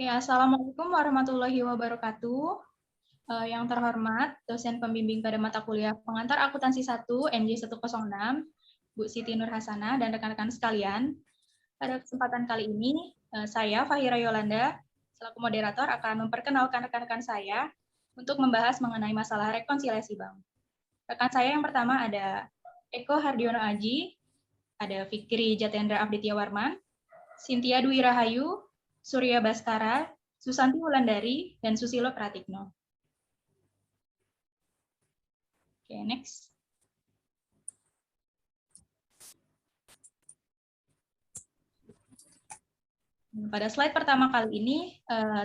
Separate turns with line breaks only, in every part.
Assalamualaikum warahmatullahi wabarakatuh. Yang terhormat, dosen pembimbing pada mata kuliah pengantar akuntansi 1 MJ106, Bu Siti Nur Hasanah, dan rekan-rekan sekalian. Pada kesempatan kali ini, saya, Fahira Yolanda, selaku moderator akan memperkenalkan rekan-rekan saya untuk membahas mengenai masalah rekonsiliasi bank. Rekan saya yang pertama ada Eko Hardiono Aji, ada Fikri Jatendra Abditya Warman, Cynthia Dwi Rahayu, Surya Baskara, Susanti Wulandari, dan Susilo Pratikno. Oke, next. Pada slide pertama kali ini,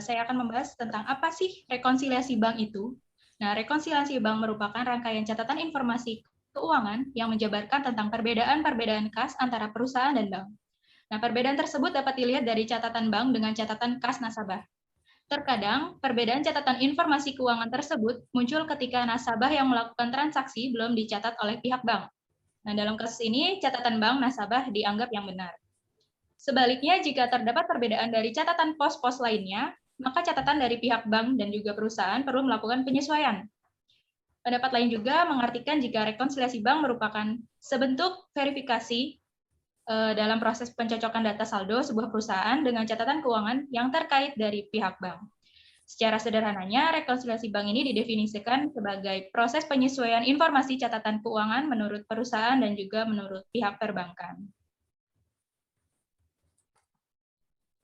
saya akan membahas tentang apa sih rekonsiliasi bank itu. Nah, rekonsiliasi bank merupakan rangkaian catatan informasi keuangan yang menjabarkan tentang perbedaan-perbedaan kas antara perusahaan dan bank. Nah, perbedaan tersebut dapat dilihat dari catatan bank dengan catatan kas nasabah. Terkadang, perbedaan catatan informasi keuangan tersebut muncul ketika nasabah yang melakukan transaksi belum dicatat oleh pihak bank. Nah, dalam kasus ini, catatan bank nasabah dianggap yang benar. Sebaliknya, jika terdapat perbedaan dari catatan pos-pos lainnya, maka catatan dari pihak bank dan juga perusahaan perlu melakukan penyesuaian. Pendapat lain juga mengartikan jika rekonsiliasi bank merupakan sebentuk verifikasi dalam proses pencocokan data saldo sebuah perusahaan dengan catatan keuangan yang terkait dari pihak bank. Secara sederhananya, rekonsiliasi bank ini didefinisikan sebagai proses penyesuaian informasi catatan keuangan menurut perusahaan dan juga menurut pihak perbankan.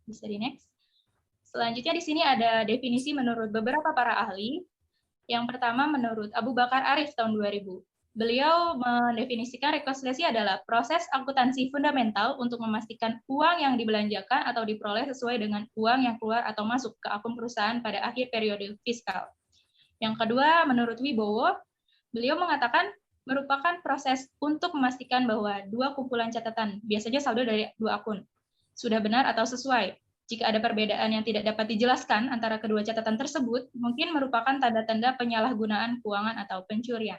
Bisa di next. Selanjutnya di sini ada definisi menurut beberapa para ahli. Yang pertama menurut Abu Bakar Arif tahun 2000. Beliau mendefinisikan rekonsiliasi adalah proses akuntansi fundamental untuk memastikan uang yang dibelanjakan atau diperoleh sesuai dengan uang yang keluar atau masuk ke akun perusahaan pada akhir periode fiskal. Yang kedua, menurut Wibowo, beliau mengatakan merupakan proses untuk memastikan bahwa dua kumpulan catatan, biasanya saldo dari dua akun, sudah benar atau sesuai. Jika ada perbedaan yang tidak dapat dijelaskan antara kedua catatan tersebut, mungkin merupakan tanda-tanda penyalahgunaan keuangan atau pencurian.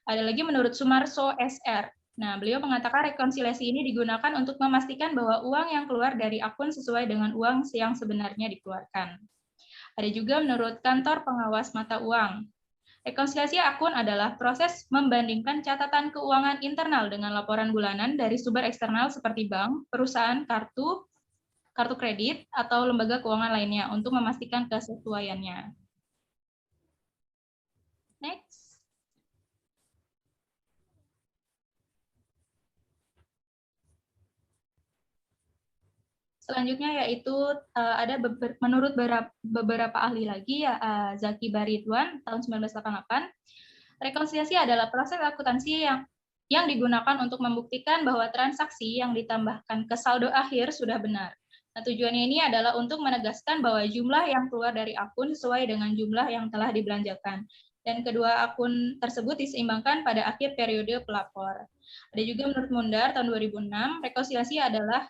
Ada lagi menurut Sumarso SR. Nah, beliau mengatakan rekonsiliasi ini digunakan untuk memastikan bahwa uang yang keluar dari akun sesuai dengan uang yang sebenarnya dikeluarkan. Ada juga menurut Kantor Pengawas Mata Uang. Rekonsiliasi akun adalah proses membandingkan catatan keuangan internal dengan laporan bulanan dari sumber eksternal seperti bank, perusahaan, kartu kredit, atau lembaga keuangan lainnya untuk memastikan kesesuaiannya. Next. Selanjutnya yaitu ada menurut beberapa ahli lagi, ya, Zaki Baridwan tahun 1988, rekonsiliasi adalah proses akuntansi yang digunakan untuk membuktikan bahwa transaksi yang ditambahkan ke saldo akhir sudah benar. Nah, tujuannya ini adalah untuk menegaskan bahwa jumlah yang keluar dari akun sesuai dengan jumlah yang telah dibelanjakan. Dan kedua akun tersebut diseimbangkan pada akhir periode pelapor. Ada juga menurut Mundar tahun 2006, rekonsiliasi adalah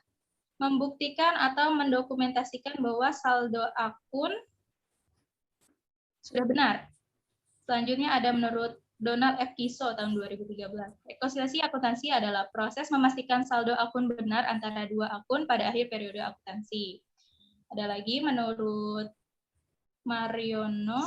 membuktikan atau mendokumentasikan bahwa saldo akun sudah benar. Selanjutnya ada menurut Donald F. Kiso tahun 2013. Rekonsiliasi akuntansi adalah proses memastikan saldo akun benar antara dua akun pada akhir periode akuntansi. Ada lagi menurut Mariono,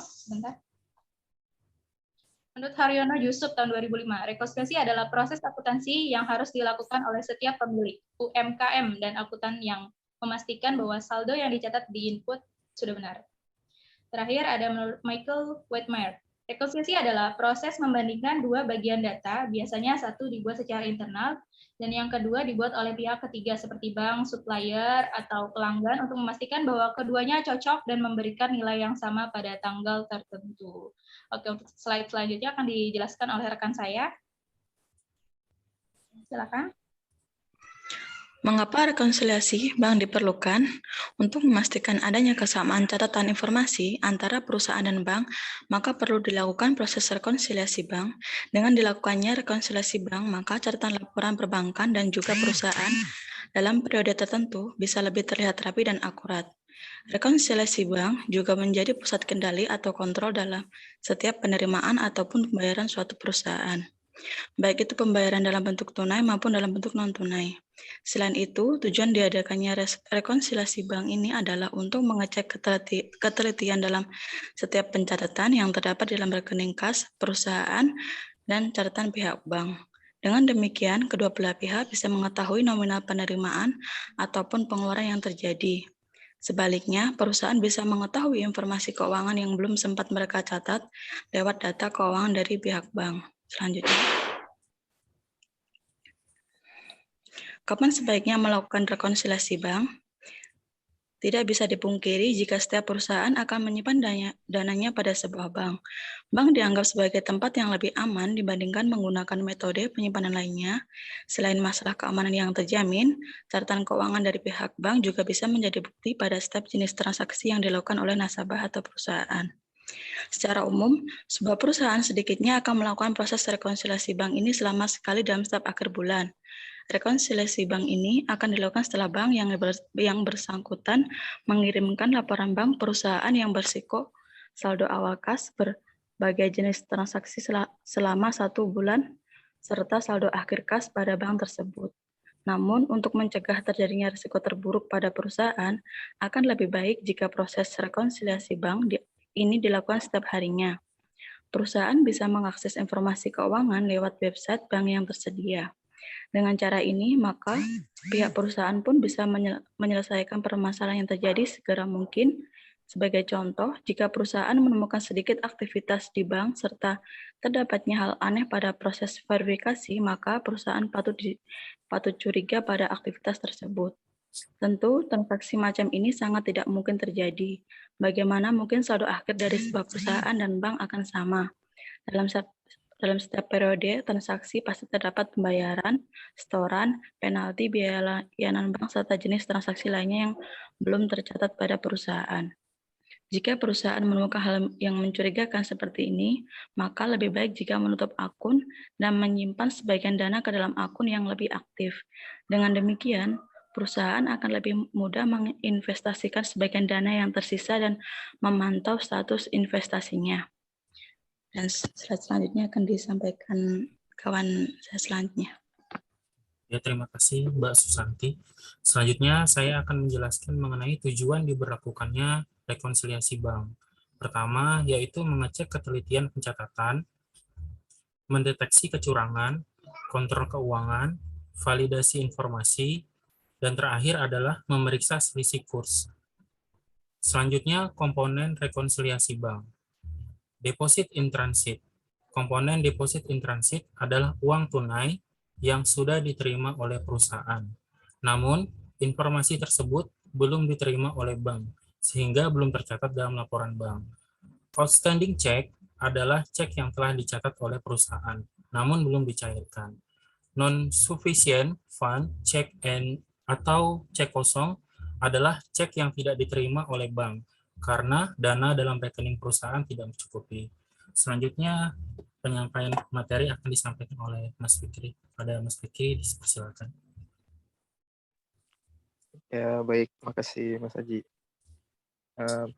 Menurut Haryono Yusuf tahun 2005, rekonsiliasi adalah proses akuntansi yang harus dilakukan oleh setiap pemilik UMKM dan akuntan yang memastikan bahwa saldo yang dicatat di input sudah benar. Terakhir ada menurut Michael Whitmire, rekonsiliasi adalah proses membandingkan dua bagian data, biasanya satu dibuat secara internal, dan yang kedua dibuat oleh pihak ketiga seperti bank, supplier, atau pelanggan untuk memastikan bahwa keduanya cocok dan memberikan nilai yang sama pada tanggal tertentu. Oke, untuk slide selanjutnya akan dijelaskan oleh rekan saya. Silakan.
Mengapa rekonsiliasi bank diperlukan? Untuk memastikan adanya kesamaan catatan informasi antara perusahaan dan bank, maka perlu dilakukan proses rekonsiliasi bank. Dengan dilakukannya rekonsiliasi bank, maka catatan laporan perbankan dan juga perusahaan dalam periode tertentu bisa lebih terlihat rapi dan akurat. Rekonsiliasi bank juga menjadi pusat kendali atau kontrol dalam setiap penerimaan ataupun pembayaran suatu perusahaan. baik itu pembayaran dalam bentuk tunai maupun dalam bentuk non-tunai. Selain itu, tujuan diadakannya rekonsiliasi bank ini adalah untuk mengecek ketelitian dalam setiap pencatatan yang terdapat dalam rekening kas, perusahaan, dan catatan pihak bank. Dengan demikian, kedua belah pihak bisa mengetahui nominal penerimaan ataupun pengeluaran yang terjadi. Sebaliknya, perusahaan bisa mengetahui informasi keuangan yang belum sempat mereka catat lewat data keuangan dari pihak bank. Selanjutnya, kapan sebaiknya melakukan rekonsiliasi bank? Tidak bisa dipungkiri jika setiap perusahaan akan menyimpan dananya pada sebuah bank. Bank dianggap sebagai tempat yang lebih aman dibandingkan menggunakan metode penyimpanan lainnya. Selain masalah keamanan yang terjamin, catatan keuangan dari pihak bank juga bisa menjadi bukti pada setiap jenis transaksi yang dilakukan oleh nasabah atau perusahaan. Secara umum, sebuah perusahaan sedikitnya akan melakukan proses rekonsiliasi bank ini selama sekali dalam setiap akhir bulan. Rekonsiliasi bank ini akan dilakukan setelah bank yang bersangkutan mengirimkan laporan bank perusahaan yang bersiko saldo awal kas berbagai jenis transaksi selama 1 bulan serta saldo akhir kas pada bank tersebut. Namun, untuk mencegah terjadinya risiko terburuk pada perusahaan, akan lebih baik jika proses rekonsiliasi bank ini dilakukan setiap harinya. Perusahaan bisa mengakses informasi keuangan lewat website bank yang tersedia. Dengan cara ini, maka pihak perusahaan pun bisa menyelesaikan permasalahan yang terjadi segera mungkin. Sebagai contoh, jika perusahaan menemukan sedikit aktivitas di bank serta terdapatnya hal aneh pada proses verifikasi, maka perusahaan patut curiga pada aktivitas tersebut. Tentu, transaksi macam ini sangat tidak mungkin terjadi. Bagaimana mungkin saldo akhir dari sebuah perusahaan dan bank akan sama? Dalam setiap periode transaksi pasti terdapat pembayaran, setoran, penalti, biaya layanan bank, serta jenis transaksi lainnya yang belum tercatat pada perusahaan. Jika perusahaan menemukan hal yang mencurigakan seperti ini, maka lebih baik jika menutup akun dan menyimpan sebagian dana ke dalam akun yang lebih aktif. Dengan demikian, perusahaan akan lebih mudah menginvestasikan sebagian dana yang tersisa dan memantau status investasinya. Dan slide selanjutnya akan disampaikan kawan saya selanjutnya.
Ya, terima kasih Mbak Susanti. Selanjutnya saya akan menjelaskan mengenai tujuan diberlakukannya rekonsiliasi bank. Pertama, yaitu mengecek ketelitian pencatatan, mendeteksi kecurangan, kontrol keuangan, validasi informasi, dan terakhir adalah memeriksa selisih kurs. Selanjutnya, komponen rekonsiliasi bank. Deposit in transit. Komponen deposit in transit adalah uang tunai yang sudah diterima oleh perusahaan. Namun, informasi tersebut belum diterima oleh bank, sehingga belum tercatat dalam laporan bank. Outstanding check adalah cek yang telah dicatat oleh perusahaan, namun belum dicairkan. Non-sufficient fund check atau cek kosong adalah cek yang tidak diterima oleh bank, karena dana dalam rekening perusahaan tidak mencukupi. Selanjutnya, penyampaian materi akan disampaikan oleh Mas Fikri. Pada Mas Fikri, dipersilakan.
Ya, baik. Makasih, Mas Aji.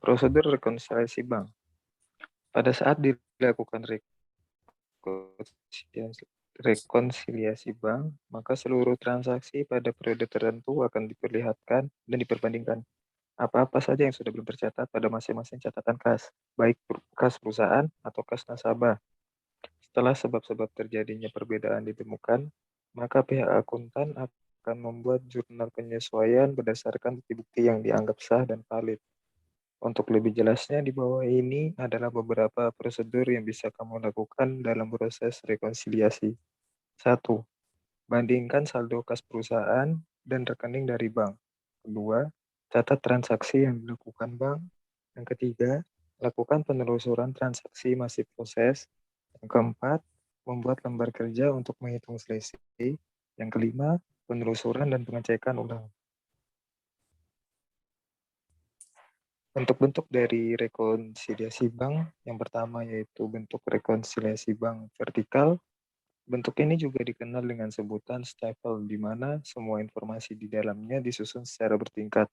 Prosedur rekonsiliasi bank. Pada saat dilakukan rekonsiliasi bank, maka seluruh transaksi pada periode tertentu akan diperlihatkan dan diperbandingkan. Apa-apa saja yang sudah belum tercatat pada masing-masing catatan kas, baik kas perusahaan atau kas nasabah. Setelah sebab-sebab terjadinya perbedaan ditemukan, maka pihak akuntan akan membuat jurnal penyesuaian berdasarkan bukti-bukti yang dianggap sah dan valid. Untuk lebih jelasnya, di bawah ini adalah beberapa prosedur yang bisa kamu lakukan dalam proses rekonsiliasi. 1. Bandingkan saldo kas perusahaan dan rekening dari bank. 2. Catat transaksi yang dilakukan bank. Yang ketiga, lakukan penelusuran transaksi masih proses. Yang keempat, membuat lembar kerja untuk menghitung selisih. Yang kelima, penelusuran dan pengecekan ulang. Untuk bentuk dari rekonsiliasi bank, yang pertama yaitu bentuk rekonsiliasi bank vertikal. Bentuk ini juga dikenal dengan sebutan staple, di mana semua informasi di dalamnya disusun secara bertingkat.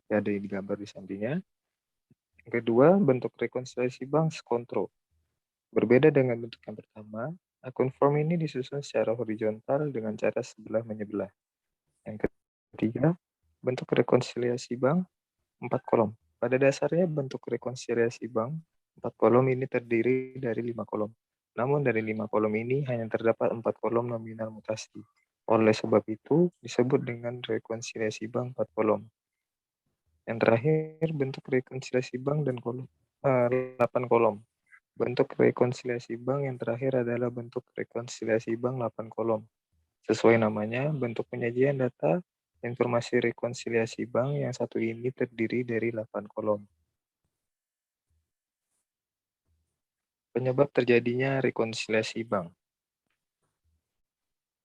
Ada yang digambar di sampingnya. Yang kedua, bentuk rekonsiliasi bank kontrol. Berbeda dengan bentuk yang pertama, Akun form ini disusun secara horizontal dengan cara sebelah menyebelah. Yang ketiga, bentuk rekonsiliasi bank 4 kolom. Pada dasarnya bentuk rekonsiliasi bank 4 kolom ini terdiri dari 5 kolom. Namun dari 5 kolom ini hanya terdapat 4 kolom nominal mutasi. Oleh sebab itu disebut dengan rekonsiliasi bank 4 kolom. Yang terakhir bentuk rekonsiliasi bank dan 8 kolom. Bentuk rekonsiliasi bank yang terakhir adalah bentuk rekonsiliasi bank 8 kolom. Sesuai namanya, bentuk penyajian data informasi rekonsiliasi bank yang satu ini terdiri dari 8 kolom. Penyebab terjadinya rekonsiliasi bank.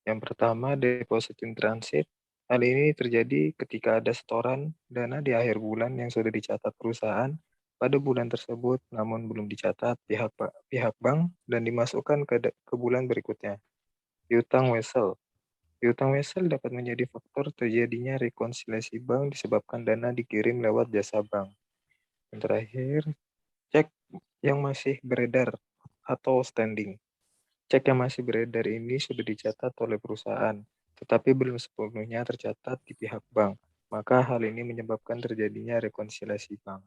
Yang pertama, deposit in transit. Hal ini terjadi ketika ada setoran dana di akhir bulan yang sudah dicatat perusahaan pada bulan tersebut, namun belum dicatat pihak bank dan dimasukkan ke bulan berikutnya. Piutang wesel. Piutang wesel dapat menjadi faktor terjadinya rekonsiliasi bank disebabkan dana dikirim lewat jasa bank. Yang terakhir, cek yang masih beredar atau standing. Cek yang masih beredar ini sudah dicatat oleh perusahaan, tetapi belum sepenuhnya tercatat di pihak bank. Maka hal ini menyebabkan terjadinya rekonsiliasi bank.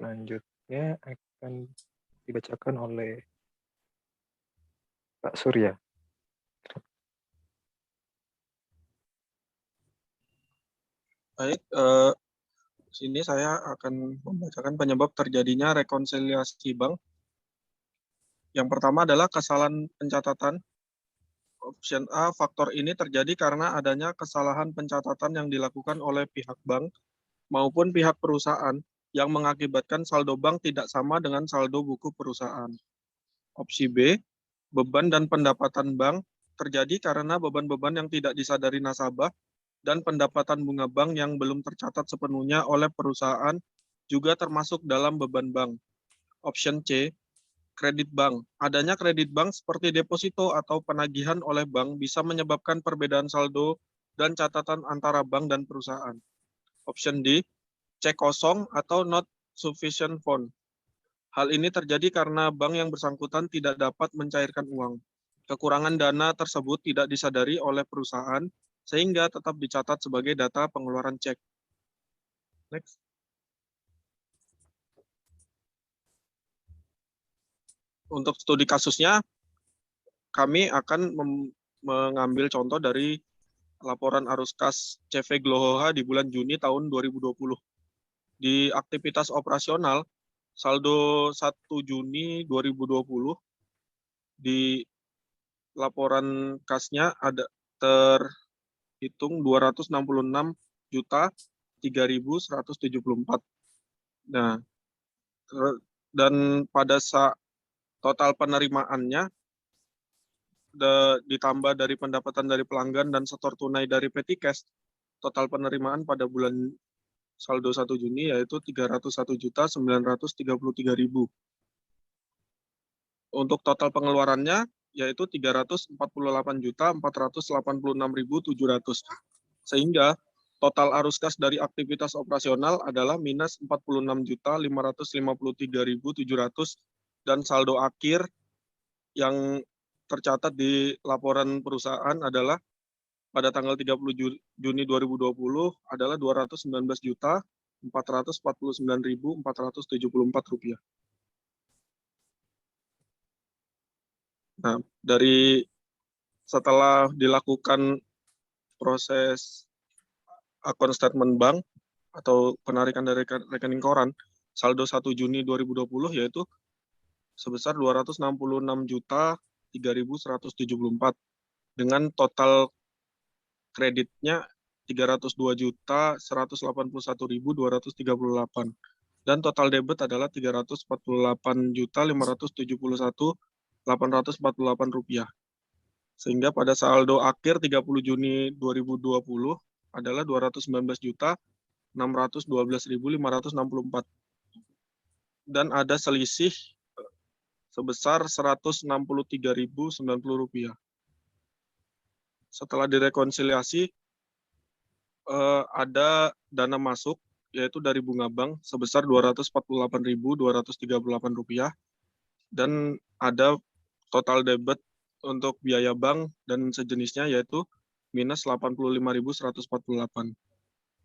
Selanjutnya akan dibacakan oleh Pak Surya.
Baik, sini saya akan membacakan penyebab terjadinya rekonsiliasi bank. Yang pertama adalah kesalahan pencatatan. Option A, faktor ini terjadi karena adanya kesalahan pencatatan yang dilakukan oleh pihak bank maupun pihak perusahaan yang mengakibatkan saldo bank tidak sama dengan saldo buku perusahaan. Opsi B, beban dan pendapatan bank terjadi karena beban-beban yang tidak disadari nasabah dan pendapatan bunga bank yang belum tercatat sepenuhnya oleh perusahaan juga termasuk dalam beban bank. Option C, kredit bank. Adanya kredit bank seperti deposito atau penagihan oleh bank bisa menyebabkan perbedaan saldo dan catatan antara bank dan perusahaan. Option D, cek kosong atau not sufficient fund. Hal ini terjadi karena bank yang bersangkutan tidak dapat mencairkan uang. Kekurangan dana tersebut tidak disadari oleh perusahaan sehingga tetap dicatat sebagai data pengeluaran cek. Next. Untuk studi kasusnya, kami akan mengambil contoh dari laporan arus kas CV Glohoha di bulan Juni tahun 2020. Di aktivitas operasional, saldo 1 Juni 2020 di laporan kasnya ada terhitung 266.3.174. Nah, dan pada saat total penerimaannya ditambah dari pendapatan dari pelanggan dan setor tunai dari petty cash, total penerimaan pada bulan saldo 1 Juni yaitu 301.933.000. Untuk total pengeluarannya yaitu 348.486.700. Sehingga total arus kas dari aktivitas operasional adalah minus 46.553.700 dan saldo akhir yang tercatat di laporan perusahaan adalah pada tanggal 30 Juni 2020 adalah Rp219.449.474. Nah, dari setelah dilakukan proses akun statement bank atau penarikan dari rekening koran, saldo 1 Juni 2020 yaitu sebesar 266.3.174 dengan total kreditnya 302.181.238 dan total debit adalah 348.571.848 rupiah. Sehingga pada saldo akhir 30 Juni 2020 adalah 219.612.564 dan ada selisih sebesar 163.090 rupiah. Setelah direkonsiliasi, ada dana masuk, yaitu dari bunga bank sebesar Rp248.238, dan ada total debit untuk biaya bank dan sejenisnya, yaitu minus Rp85.148.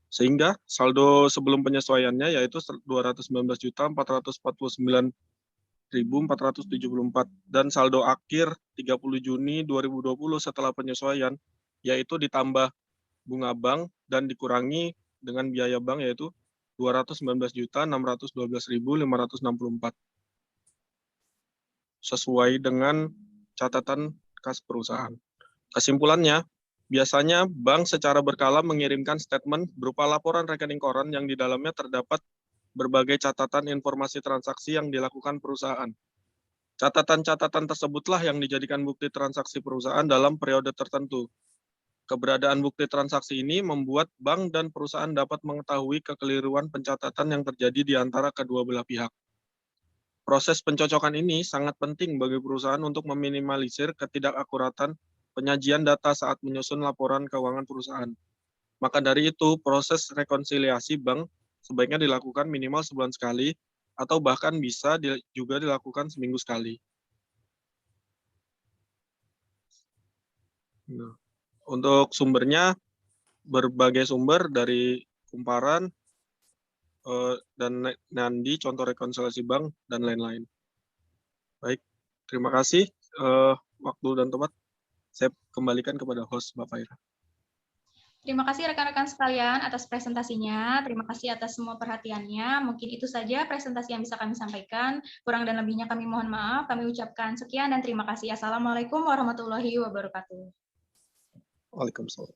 Sehingga saldo sebelum penyesuaiannya yaitu Rp219.449.474, dan saldo akhir 30 Juni 2020 setelah penyesuaian yaitu ditambah bunga bank dan dikurangi dengan biaya bank yaitu Rp219.612.564 sesuai dengan catatan kas perusahaan. Kesimpulannya, biasanya bank secara berkala mengirimkan statement berupa laporan rekening koran yang di dalamnya terdapat berbagai catatan informasi transaksi yang dilakukan perusahaan. Catatan-catatan tersebutlah yang dijadikan bukti transaksi perusahaan dalam periode tertentu. Keberadaan bukti transaksi ini membuat bank dan perusahaan dapat mengetahui kekeliruan pencatatan yang terjadi di antara kedua belah pihak. Proses pencocokan ini sangat penting bagi perusahaan untuk meminimalisir ketidakakuratan penyajian data saat menyusun laporan keuangan perusahaan. Maka dari itu, proses rekonsiliasi bank sebaiknya dilakukan minimal sebulan sekali, atau bahkan bisa juga dilakukan seminggu sekali. Nah, untuk sumbernya, berbagai sumber dari Kumparan, dan Nandi, contoh rekonsiliasi bank, dan lain-lain. Baik, terima kasih. Waktu dan tempat saya kembalikan kepada host, Mbak Faira.
Terima kasih rekan-rekan sekalian atas presentasinya. Terima kasih atas semua perhatiannya. Mungkin itu saja presentasi yang bisa kami sampaikan. Kurang dan lebihnya kami mohon maaf. Kami ucapkan sekian dan terima kasih. Assalamualaikum warahmatullahi wabarakatuh.
Waalaikumsalam.